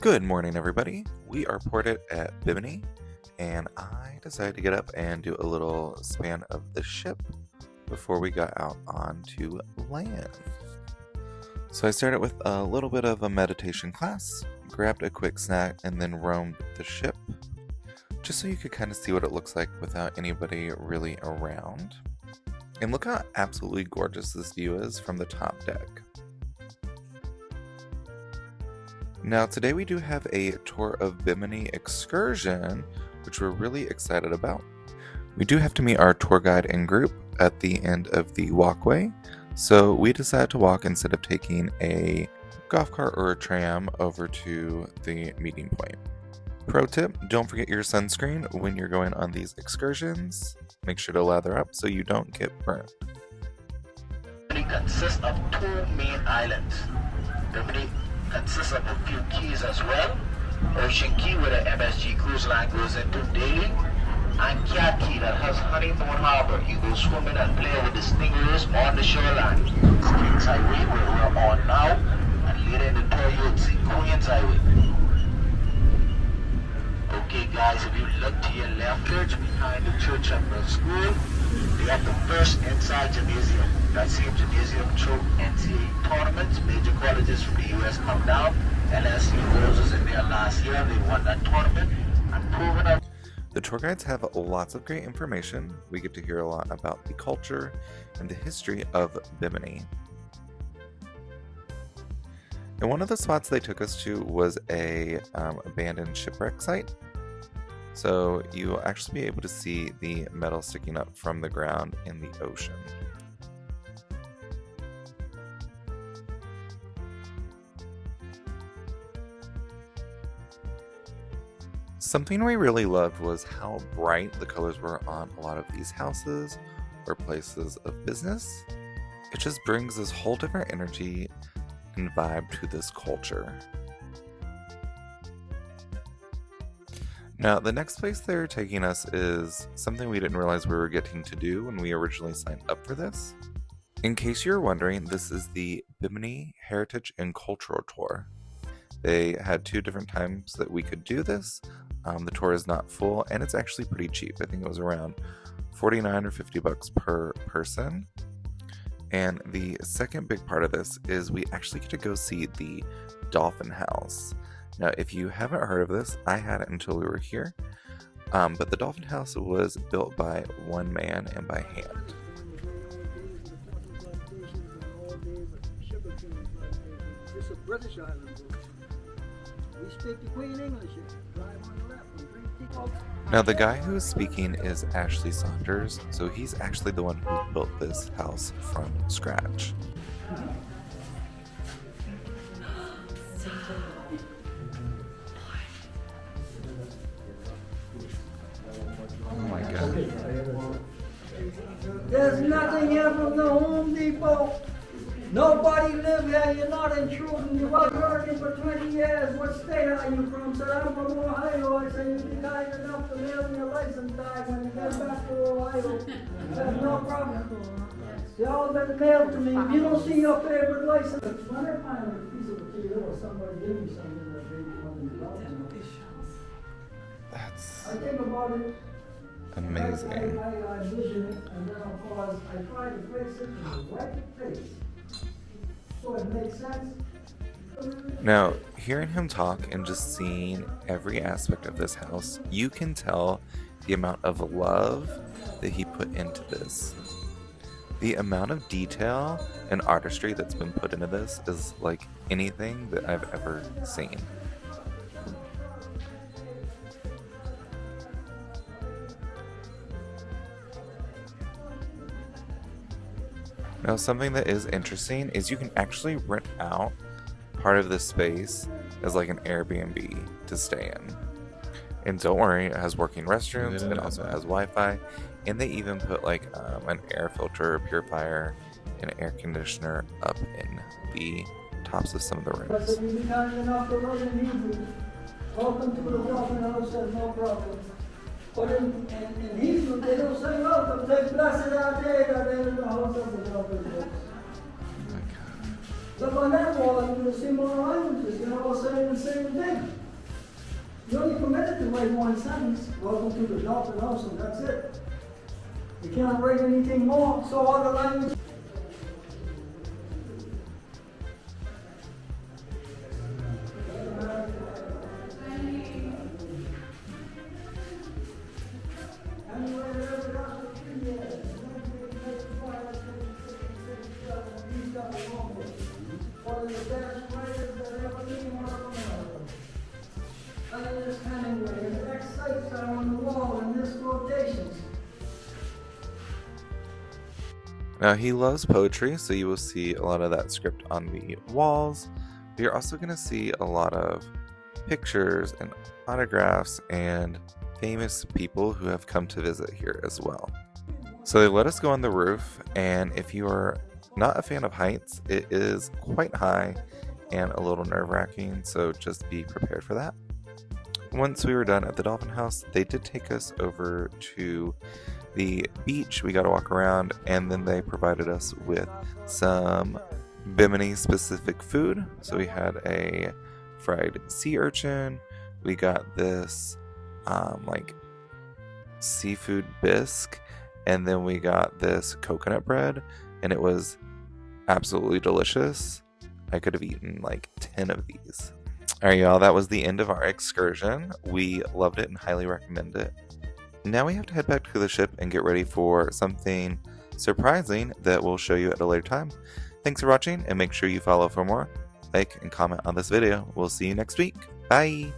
Good morning, everybody. We are ported at Bimini, and I decided to get up and do a little span of the ship before we got out onto land. So I started with a little bit of a meditation class, grabbed a quick snack, and then roamed the ship, just so you could kind of see what it looks like without anybody really around. And look how absolutely gorgeous this view is from the top deck. Now today we do have a tour of Bimini excursion, which we're really excited about. We do have to meet our tour guide in group at the end of the walkway, so we decided to walk instead of taking a golf cart or a tram over to the meeting point. Pro tip, don't forget your sunscreen when you're going on these excursions. Make sure to lather up so you don't get burnt. Bimini consists of two main islands. Bimini consists of a few keys as well. Ocean Key, where the MSG cruise line goes into daily, and Cat Key that has Honeymoon Harbor. You go swimming and play with the stingrays on the shoreline. Kings Highway, where we're on now, and later in the tour you'll see Queens Highway. Okay guys, if you look to your left, church behind the church and the school, they have the first inside gymnasium. That same gymnasium through NCAA tournaments. Major colleges from the US come down. LSU Rose was in there last year. They won that tournament and proven up. The tour guides have lots of great information. We get to hear a lot about the culture and the history of Bimini. And one of the spots they took us to was a abandoned shipwreck site. So you'll actually be able to see the metal sticking up from the ground in the ocean. Something we really loved was how bright the colors were on a lot of these houses or places of business. It just brings this whole different energy and vibe to this culture. Now, the next place they're taking us is something we didn't realize we were getting to do when we originally signed up for this. In case you're wondering, this is the Bimini Heritage and Cultural Tour. They had 2 different times that we could do this. The tour is not full, and it's actually pretty cheap. I think it was around $49 or $50 per person. And the second big part of this is we actually get to go see the Dolphin House. Now, if you haven't heard of this, I hadn't until we were here. But the Dolphin House was built by one man and by hand. It's a British island. We speak the Queen English here. Drive on the left and drink tea. Now, the guy who is speaking is Ashley Saunders, so he's actually the one who built this house from scratch. Oh my God. There's nothing here from the Home Depot. Nobody live here. You're not intruding. You've been working for 20 years. What state are you from? Said, I'm from Ohio. I said, you'd be kind enough to mail me a license tag when you get back to Ohio. That's no problem. They all been mailed to me. If you don't see your favorite license, when I find a piece of material or somebody give me something that they want to love, That's I think about it. amazing. I vision it, and then of course I try to place it in the right place. So it makes sense. Now, hearing him talk and just seeing every aspect of this house, you can tell the amount of love that he put into this. The amount of detail and artistry that's been put into this is like anything that I've ever seen. Now, something that is interesting is you can actually rent out part of this space as like an Airbnb to stay in. And don't worry, it has working restrooms, it also has Wi-Fi, and they even put like an air filter, purifier, and an air conditioner up in the tops of some of the But rooms. if you be kind enough to love in Hebrew, welcome to the Dolphin House, there's no problem. But in Hebrew, they don't say welcome. They blessed are they that enter the house of the Dolphin House. Oh my God. Look on that wall, you can see more islands, they're all saying the same thing. You're only permitted to write one sentence, welcome to the Dolphin House, and that's it. You can't write anything more, so all the language. Now he loves poetry, so you will see a lot of that script on the walls. But you're also going to see a lot of pictures and autographs and famous people who have come to visit here as well. So they let us go on the roof, and if you are not a fan of heights, it is quite high and a little nerve-wracking, so just be prepared for that. Once we were done at the Dolphin House, they did take us over to the beach. We got to walk around, and then they provided us with some Bimini specific food. So we had a fried sea urchin, we got this like seafood bisque, and then we got this coconut bread, and it was absolutely delicious. I could have eaten like 10 of these. Alright y'all, that was the end of our excursion. We loved it and highly recommend it. Now we have to head back to the ship and get ready for something surprising that we'll show you at a later time. Thanks for watching, and make sure you follow for more. Like and comment on this video. We'll see you next week. Bye!